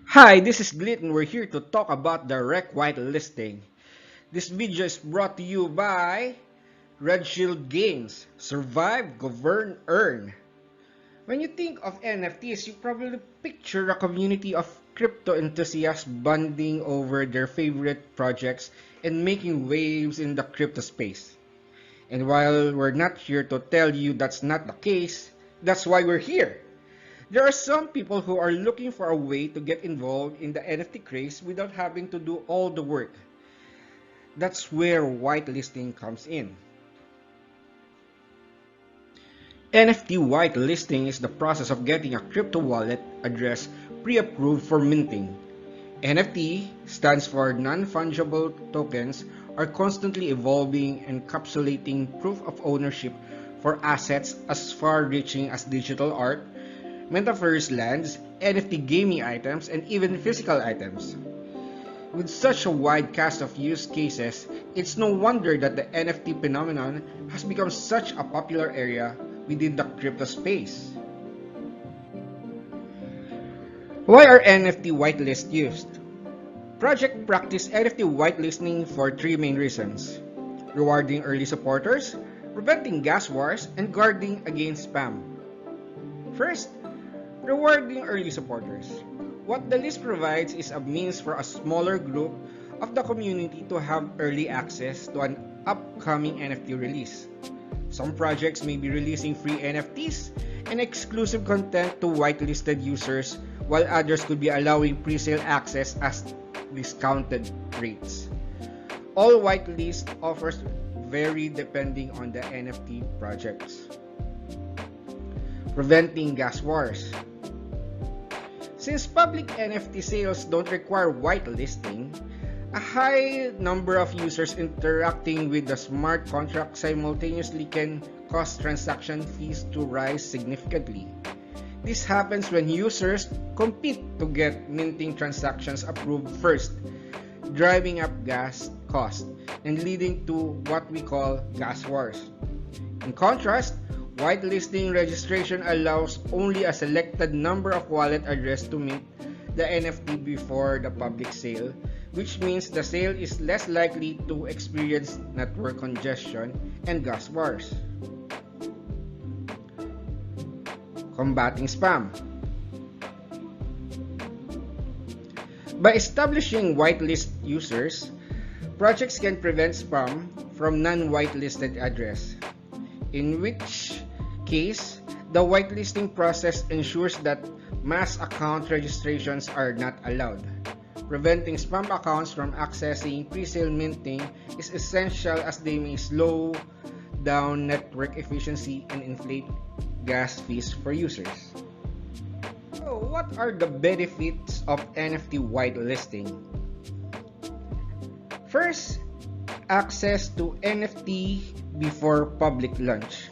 Hi, this is Glit and we're here to talk about Direct Whitelisting. This video is brought to you by RedShield Games. Survive, Govern, Earn. When you think of NFTs, you probably picture a community of crypto enthusiasts bonding over their favorite projects and making waves in the crypto space. And while we're not here to tell you that's not the case, that's why we're here. There are some people who are looking for a way to get involved in the NFT craze without having to do all the work. That's where whitelisting comes in. NFT whitelisting is the process of getting a crypto wallet address pre-approved for minting. NFT stands for non-fungible tokens, are constantly evolving, encapsulating proof of ownership for assets as far-reaching as digital art, metaverse lands, NFT gaming items, and even physical items. With such a wide cast of use cases, it's no wonder that the NFT phenomenon has become such a popular area within the crypto space. Why are NFT whitelists used? Projects practice NFT whitelisting for three main reasons: rewarding early supporters, preventing gas wars, and guarding against spam. First, rewarding early supporters. What the list provides is a means for a smaller group of the community to have early access to an upcoming NFT release. Some projects may be releasing free NFTs and exclusive content to whitelisted users, while others could be allowing pre-sale access at discounted rates. All whitelist offers vary depending on the NFT projects. Preventing gas wars. Since public NFT sales don't require whitelisting, a high number of users interacting with the smart contract simultaneously can cause transaction fees to rise significantly. This happens when users compete to get minting transactions approved first, driving up gas costs and leading to what we call gas wars. In contrast, whitelisting registration allows only a selected number of wallet addresses to mint the NFT before the public sale, which means the sale is less likely to experience network congestion and gas wars. Combating spam. By establishing whitelist users, projects can prevent spam from non-whitelisted address, in which case the whitelisting process ensures that mass account registrations are not allowed. Preventing spam accounts from accessing pre-sale minting is essential as they may slow down network efficiency and inflate gas fees for users. So, what are the benefits of NFT whitelisting? First, access to NFT before public launch.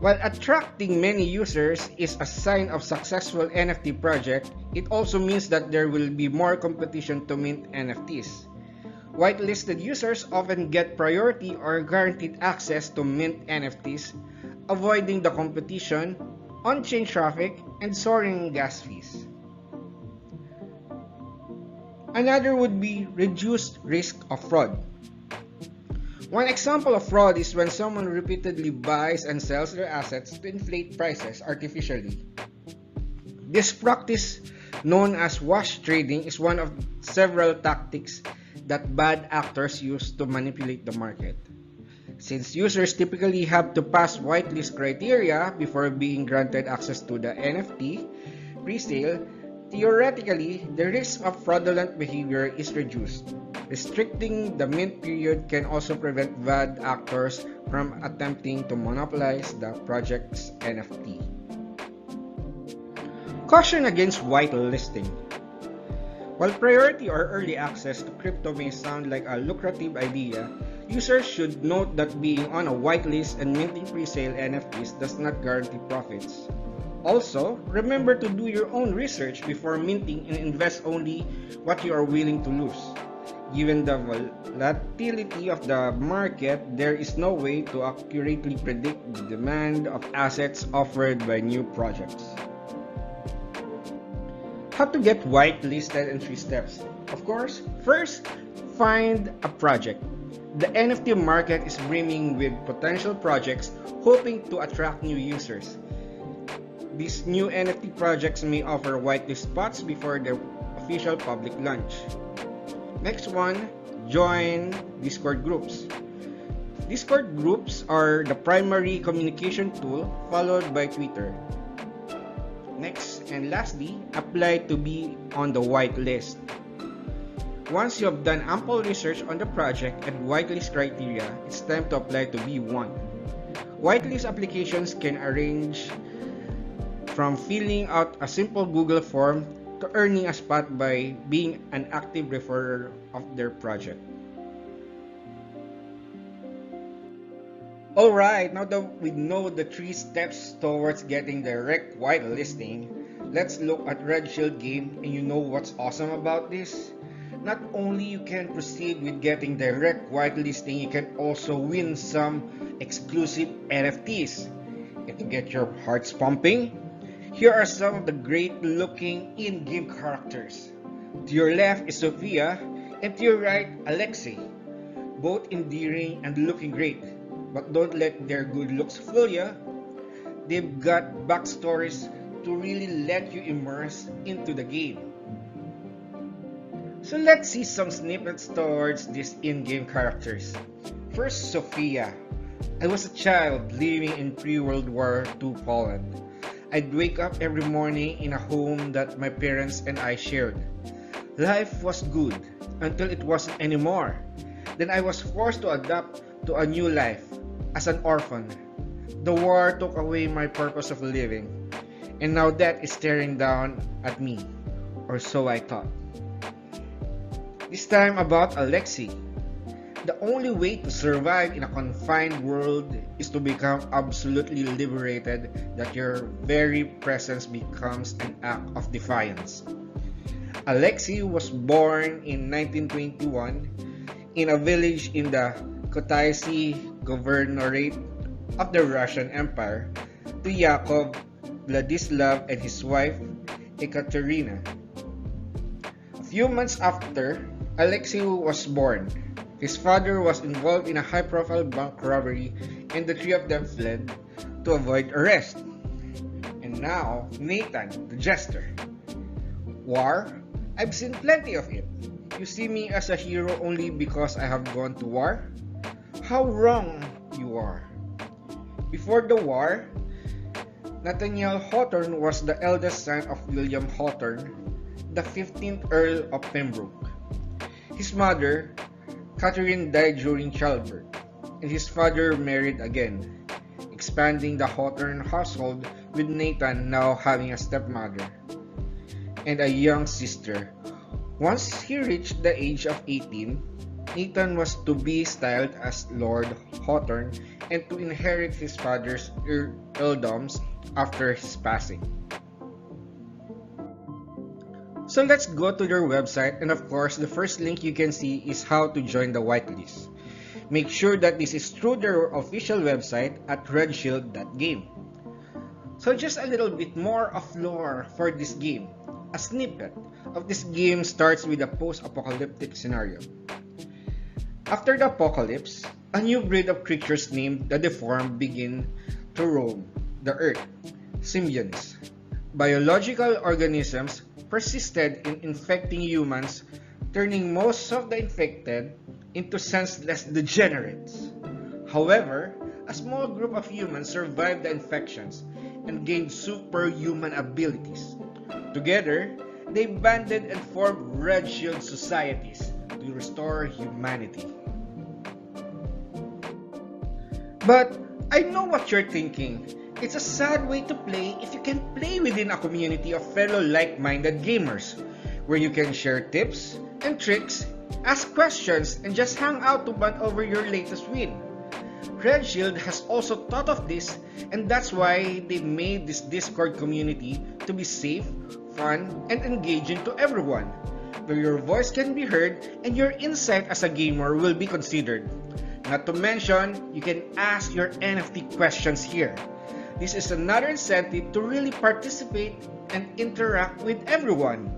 While attracting many users is a sign of successful NFT project, it also means that there will be more competition to mint NFTs. Whitelisted users often get priority or guaranteed access to mint NFTs, avoiding the competition, on-chain traffic, and soaring gas fees. Another would be reduced risk of fraud. One example of fraud is when someone repeatedly buys and sells their assets to inflate prices artificially. This practice, known as wash trading, is one of several tactics that bad actors use to manipulate the market. Since users typically have to pass whitelist criteria before being granted access to the NFT pre-sale, theoretically, the risk of fraudulent behavior is reduced. Restricting the mint period can also prevent bad actors from attempting to monopolize the project's NFT. Caution against whitelisting. While priority or early access to crypto may sound like a lucrative idea, users should note that being on a whitelist and minting pre-sale NFTs does not guarantee profits. Also, remember to do your own research before minting and invest only what you are willing to lose. Given the volatility of the market, there is no way to accurately predict the demand of assets offered by new projects. How to get whitelisted in 3 steps. Of course, first, find a project. The NFT market is brimming with potential projects hoping to attract new users. These new NFT projects may offer whitelist spots before their official public launch. Next one, join Discord groups. Discord groups are the primary communication tool, followed by Twitter. Next and lastly, apply to be on the whitelist. Once you have done ample research on the project and whitelist criteria, it's time to apply to be one. Whitelist applications can range from filling out a simple Google form to earning a spot by being an active referrer of their project. Alright, now that we know the 3 steps towards getting direct whitelisting, let's look at RedShield Games, and you know what's awesome about this? Not only you can proceed with getting direct whitelisting, you can also win some exclusive NFTs. And to get your hearts pumping, here are some of the great looking in-game characters. To your left is Sophia, and to your right, Alexei. Both endearing and looking great, but don't let their good looks fool you. They've got backstories to really let you immerse into the game. So let's see some snippets towards these in-game characters. First, Sophia. I was a child living in pre-World War II Poland. I'd wake up every morning in a home that my parents and I shared. Life was good until it wasn't anymore. Then I was forced to adapt to a new life as an orphan. The war took away my purpose of living, and now that is staring down at me, or so I thought. This time about Alexei. The only way to survive in a confined world is to become absolutely liberated, that your very presence becomes an act of defiance. Alexei was born in 1921 in a village in the Kotaisi Governorate of the Russian Empire to Yakov, Vladislav, and his wife Ekaterina. A few months after Alexei was born, his father was involved in a high-profile bank robbery, and the 3 of them fled to avoid arrest. And now, Nathan, the jester. War? I've seen plenty of it. You see me as a hero only because I have gone to war? How wrong you are. Before the war, Nathaniel Hawthorne was the eldest son of William Hawthorne, the 15th Earl of Pembroke. His mother, Catherine, died during childbirth, and his father married again, expanding the Hawthorne household, with Nathan now having a stepmother and a young sister. Once he reached the age of 18, Nathan was to be styled as Lord Hawthorne and to inherit his father's earldoms after his passing. So let's go to their website, and of course the first link you can see is how to join the whitelist. Make sure that this is through their official website at redshield.game. So just a little bit more of lore for this game. A snippet of this game starts with a post-apocalyptic scenario. After the apocalypse, a new breed of creatures named the Deformed begin to roam the earth. Symbionts, biological organisms, persisted in infecting humans, turning most of the infected into senseless degenerates. However, a small group of humans survived the infections and gained superhuman abilities. Together, they banded and formed RedShield societies to restore humanity. But I know what you're thinking. It's a sad way to play if you can play within a community of fellow like-minded gamers, where you can share tips and tricks, ask questions, and just hang out to bond over your latest win. RedShield has also thought of this, and that's why they made this Discord community to be safe, fun, and engaging to everyone. where your voice can be heard and your insight as a gamer will be considered. Not to mention, you can ask your NFT questions here. This is another incentive to really participate and interact with everyone.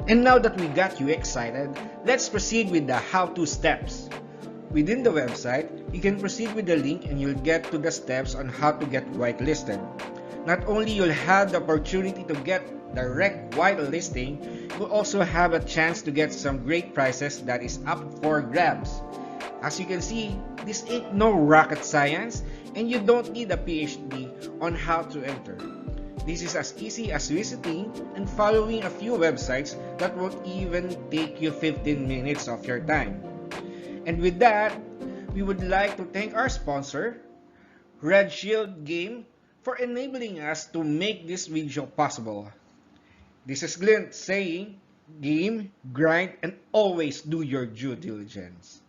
And now that we got you excited, let's proceed with the how-to steps. Within the website, you can proceed with the link and you'll get to the steps on how to get whitelisted. Not only you'll have the opportunity to get direct whitelisting, you'll also have a chance to get some great prizes that is up for grabs. As you can see, this ain't no rocket science and you don't need a PhD on how to enter. This is as easy as visiting and following a few websites that won't even take you 15 minutes of your time. And with that, we would like to thank our sponsor, RedShield Games, for enabling us to make this video possible. This is Glint saying, game, grind, and always do your due diligence.